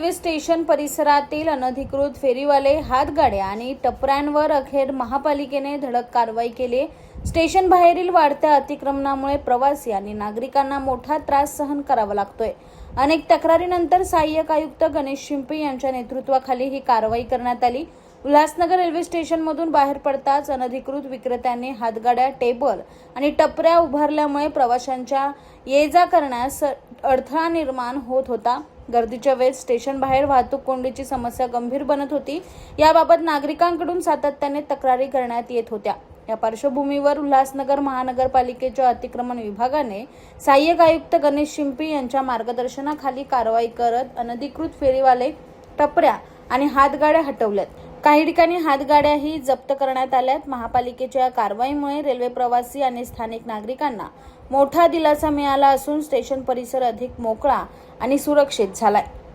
Railway station परिसरातील अनधिकृत फेरीवाले, हातगाड्या आणि टपऱ्यांवर अखेर महापालिकेने धडक कारवाई केली. स्टेशन बाहेरील वाढत्या अतिक्रमणामुळे प्रवासी आणि नागरिकांना मोठा त्रास सहन करावा लागतोय. अनेक तक्रारीनंतर सहाय्यक आयुक्त गणेश शिंपी यांच्या नेतृत्वाखाली ही कारवाई करण्यात आली. उल्हासनगर रेल्वे स्टेशनमधून बाहेर पडताच अनधिकृत विक्रेत्यांनी हातगाड्या, टेबल आणि टपऱ्या उभारल्यामुळे प्रवाशांच्या ये-जा करण्यास अडथळा निर्माण होत होता. गर्दीच्या वेळेस स्टेशन बाहेर वाहतूक कोंडीची समस्या गंभीर बनत होती. याबाबत नागरिकांकडून सातत्याने तक्रारी करण्यात येत होत्या. या पार्श्वभूमीवर उल्हासनगर महानगरपालिकेच्या अतिक्रमण विभागाने सहाय्यक आयुक्त गणेश शिंपी यांच्या मार्गदर्शनाखाली कारवाई करत अनधिकृत फेरीवाले, टपऱ्या आणि हातगाड्या हटवल्यात. काही ठिकाणी हातगाड्याही जप्त करण्यात आल्यात. महापालिकेच्या या कारवाईमुळे रेल्वे प्रवासी आणि स्थानिक नागरिकांना मोठा दिलासा मिळाला असून स्टेशन परिसर अधिक मोकळा आणि सुरक्षित झालाय.